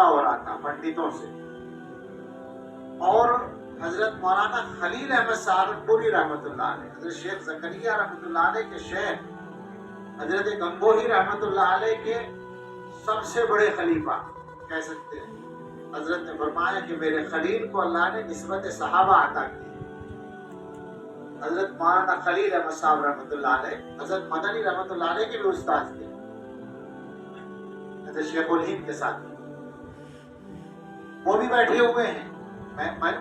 مشورہ ہو رہا تھا پنڈتوں سے، اور حضرت مولانا خلیل احمد سہارنپوری رحمۃ اللہ علیہ، حضرت شیخ زکریا رحمۃ اللہ علیہ کے شیخ حضرت گنگوہی رحمۃ اللہ علیہ کے سب سے بڑے خلیفہ کہہ سکتے ہیں، حضرت نے فرمایا کہ میرے خلیل کو اللہ نے نسبت صحابہ عطا کی۔ حضرت مولانا خلیل احمد صاحب رحمۃ اللہ علیہ حضرت مدنی رحمۃ اللہ علیہ کے بھی استاد تھے، حضرت شیخ الہند کے ساتھ، وہ بھی بیٹھے ہوئے ہیں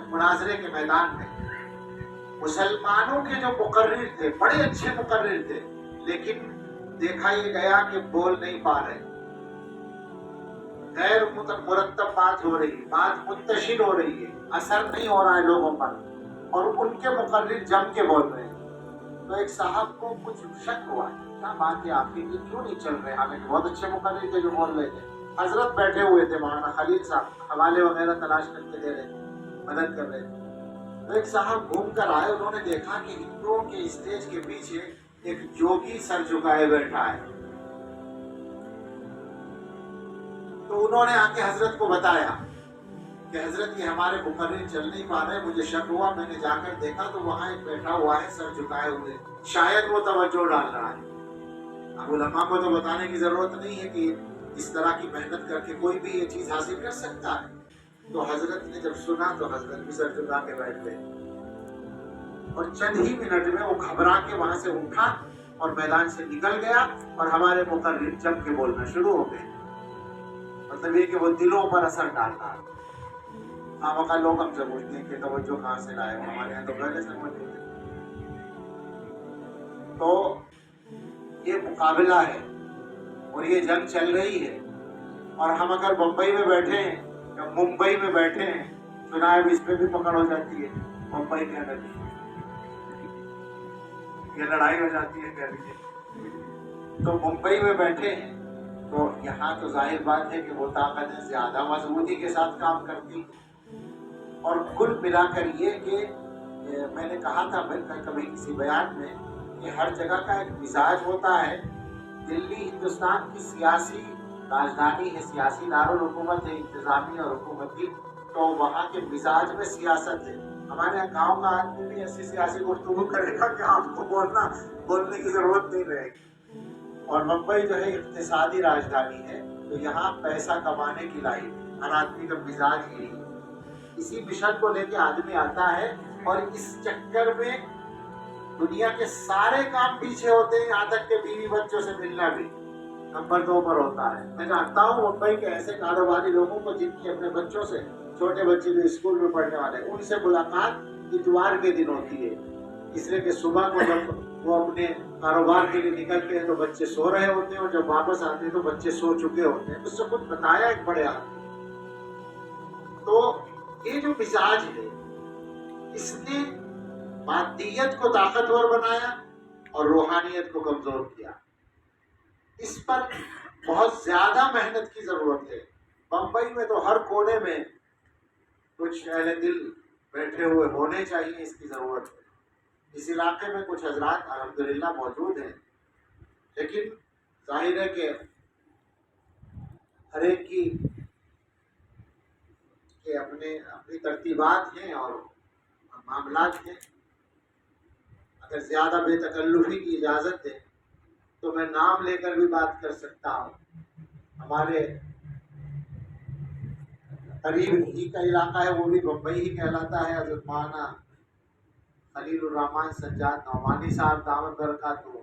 مناظرے کے میدان میں۔ مسلمانوں کے جو مقرر تھے بڑے اچھے مقرر تھے، لیکن دیکھا یہ گیا کہ بول نہیں پا رہے، غیر مرتب بات ہو رہی ہے، بات منتشر ہو رہی ہے، اثر نہیں ہو رہا ہے لوگوں پر، اور ان کے مقرر جم کے بول رہے ہیں۔ تو ایک صاحب کو کچھ شک ہوا، کیا بات ہے آپ کے لیے کیوں نہیں چل رہے؟ حالانکہ بہت اچھے مقرر تھے جو بول رہے تھے۔ حضرت بیٹھے ہوئے تھے، مولانا خلیل صاحب حوالے وغیرہ تلاش کر کے دے رہے تھے، مدد کر رہے تھے۔ تو ایک صاحب گھوم کر آئے، انہوں نے دیکھا کہ ہندوؤں کے اسٹیج کے پیچھے ایک جوگی سر جھکائے بیٹھا ہے۔ تو انہوں نے آ کے حضرت کو بتایا کہ حضرت یہ ہمارے مقرر چل نہیں پا رہے، مجھے شک ہوا، میں نے جا کر دیکھا تو وہاں ایک بیٹھا ہوا ہے سر جھکائے ہوئے، شاید وہ توجہ ڈال رہا ہے۔ اب علماء کو تو بتانے کی ضرورت نہیں ہے کہ اس طرح کی محنت کر کے کوئی بھی یہ چیز حاصل کر سکتا ہے۔ تو حضرت نے جب سنا تو حضرت بھی سر جھکا کے بیٹھ گئے، اور چند ہی منٹ میں وہ گھبرا کے وہاں سے اٹھا اور میدان سے نکل گیا، اور ہمارے مقرر جم کے بولنا شروع ہو گئے۔ مطلب یہ کہ وہ دلوں پر اثر ڈالتا ہے۔ خامخواہ لوگ ہم سے پوچھتے ہیں کہ توجہ کہاں سے لائے، ہمارے یہاں تو پہلے سے موجود ہے۔ تو یہ مقابلہ ہے اور یہ جنگ چل رہی ہے، اور ہم اگر بمبئی میں بیٹھے ہیں یا ممبئی میں بیٹھے ہیں، چنانچہ اس پہ بھی پکڑ ہو جاتی ہے، ممبئی کے اندر یہ لڑائی ہو جاتی ہے کہہ لیجیے۔ تو ممبئی میں بیٹھے ہیں تو یہاں تو ظاہر بات ہے کہ وہ طاقتیں زیادہ مضبوطی کے ساتھ کام کرتی ہیں، اور کل ملا کر یہ کہ میں نے کہا تھا کبھی کسی بیان میں کہ ہر جگہ کا ایک مزاج ہوتا ہے۔ دلی ہندوستان کی سیاسی راجدھانی ہے، سیاسی دارالحکومت ہے، انتظامی اور حکومتی، تو وہاں کے مزاج میں سیاست ہے۔ ہمارے یہاں گاؤں کا آدمی بھی ایسی سیاسی گفتگو کرے گا کہ آپ کو بولنے کی ضرورت نہیں رہے گی۔ اور ممبئی جو ہے اقتصادی راجدھانی ہے، تو یہاں پیسہ کمانے کی لائن ہے، ہر آدمی کا مزاج یہی ہے، اسی مشن کو لے کے آدمی آتا ہے، اور اس چکر میں دنیا کے سارے کام پیچھے ہوتے ہیں، یہاں تک کہ بیوی بچوں سے ملنا بھی نمبر 2 پر ہوتا ہے۔ میں جانتا ہوں ممبئی کے ایسے کاروباری لوگوں کو جن کی اپنے بچوں سے، چھوٹے بچے جو اسکول میں پڑھنے والے ہیں، ان سے ملاقات اتوار کے دن ہوتی ہے، اس لیے کہ صبح کو جب وہ اپنے کاروبار کے لیے نکلتے ہیں تو بچے سو رہے ہوتے ہیں، اور جب واپس آتے ہیں تو بچے سو چکے ہوتے ہیں۔ اس سے خود بتایا ایک بڑے آدمی۔ تو یہ جو مزاج ہے، اس نے مادیت کو طاقتور بنایا اور روحانیت کو کمزور کیا۔ اس پر بہت زیادہ محنت کی ضرورت ہے۔ بمبئی میں تو ہر کونے میں کچھ اہل دل بیٹھے ہوئے ہونے چاہیے، اس کی ضرورت ہے۔ اس علاقے میں کچھ حضرات الحمدللہ موجود ہیں، لیکن ظاہر ہے کہ ہر ایک کی اپنی ترتیبات ہیں اور معاملات ہیں۔ اگر زیادہ بے تکلفی کی اجازت ہے تو میں نام لے کر بھی بات کر سکتا ہوں۔ ہمارے قریب ہی کا علاقہ ہے، وہ بھی بمبئی ہی کہلاتا ہے۔ حضرت مولانا خلیل الرحمان سجاد نعمانی صاحب دامت برکاتہ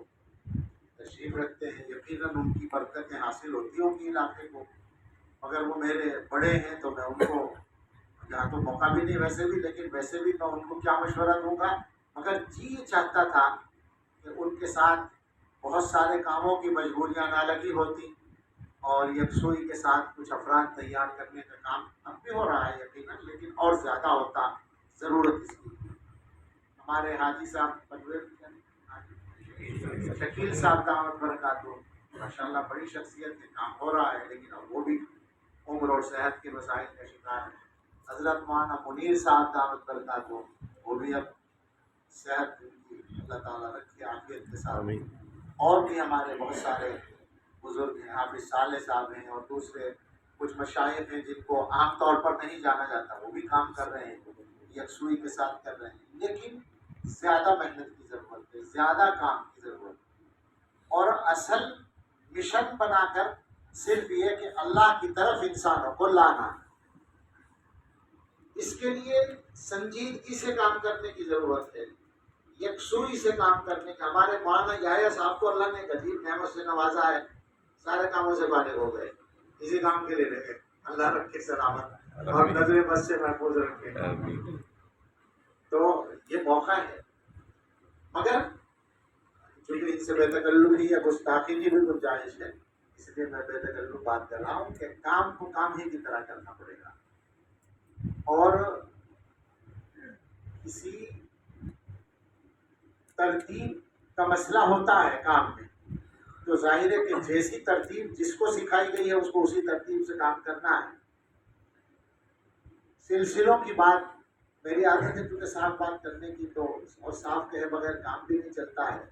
تشریف رکھتے ہیں، یقیناً ان کی برکتیں حاصل ہوتی ہوں گی علاقے کو، مگر وہ میرے بڑے ہیں تو میں ان کو یہاں تو موقع بھی نہیں ویسے بھی، لیکن ویسے بھی میں ان کو کیا مشورہ دوں گا، مگر جی یہ چاہتا تھا کہ ان کے ساتھ بہت سارے کاموں کی مجبوریاں نہ لگی ہوتی، اور یکسوئی کے ساتھ کچھ افراد تیار کرنے کا کام اب بھی ہو رہا ہے یقیناً، لیکن اور زیادہ ہوتا ضرورت اس کی۔ ہمارے حاجی صاحب شکیل صاحب دعوت برکاتہ ماشاءاللہ بڑی شخصیت ہے، کام ہو رہا ہے، لیکن اب وہ بھی عمر اور صحت کے مسائل کا شکار ہے۔ حضرت مولانا منیر صاحب دعوت برکاتہ وہ بھی اب صحت کی اللہ تعالیٰ رکھے، عافیت کے ساتھ۔ اور بھی ہمارے بہت سارے بزرگ ہیں، حافظ صالح صاحب ہیں اور دوسرے کچھ مشائخ ہیں جن کو عام طور پر نہیں جانا جاتا، وہ بھی کام کر رہے ہیں، یکسوئی کے ساتھ کر رہے ہیں، لیکن زیادہ محنت کی ضرورت ہے، زیادہ کام کی ضرورت ہے، اور اصل مشن بنا کر صرف یہ کہ اللہ کی طرف انسانوں کو لانا ہے۔ اس کے لیے سنجیدگی سے کام کرنے کی ضرورت ہے، یکسوئی سے کام کرنے کا۔ ہمارے مولانا یحییٰ صاحب کو اللہ نے ایک عجیب نعمت سے نوازا ہے، سارے کاموں سے بالغ ہو گئے، اسی کام کے لیے رہے، اللہ رکھے سلامت اور نظر بد سے محفوظ رکھے۔ تو یہ موقع ہے، مگر چونکہ ان سے بے تکلفی یا گستاخی کی بھی گنجائش ہے، اس لیے میں بے تکلف بات کر رہا ہوں کہ کام کو کام ہی کی طرح کرنا پڑے گا، اور کسی ترتیب کا مسئلہ ہوتا ہے کام میں، تو ظاہر ہے کہ جیسی ترتیب جس کو سکھائی گئی ہے اس کو اسی ترتیب سے کام کرنا ہے۔ سلسلوں کی بات میری عادت ہے کیونکہ صاف بات کرنے کی، تو اور صاف کہے بغیر کام بھی نہیں چلتا ہے۔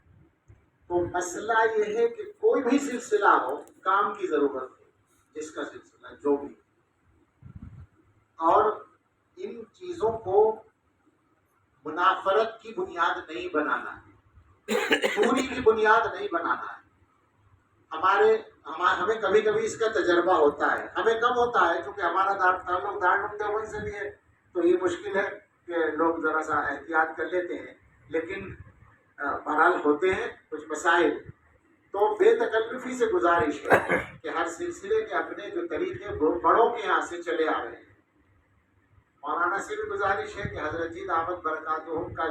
تو مسئلہ یہ ہے کہ کوئی بھی سلسلہ ہو، کام کی ضرورت ہے، جس کا سلسلہ جو بھی، اور ان چیزوں کو منافرت کی بنیاد نہیں بنانا ہے، دوری کی بنیاد نہیں بنانا ہے۔ ہمیں کبھی کبھی اس کا تجربہ ہوتا ہے، ہمیں کم ہوتا ہے کیونکہ ہمارا تعلق دارالعلوم دیوبند سے بھی ہے، تو یہ مشکل ہے کہ لوگ ذرا سا احتیاط کر لیتے ہیں، لیکن بہرحال ہوتے ہیں کچھ مسائل۔ تو بے تکلفی سے گزارش ہے کہ ہر سلسلے کے اپنے جو طریقے بڑوں کے یہاں سے چلے آ رہے ہیں۔ مولانا سے بھی گزارش ہے کہ حضرت جی دامت برکاتہم کا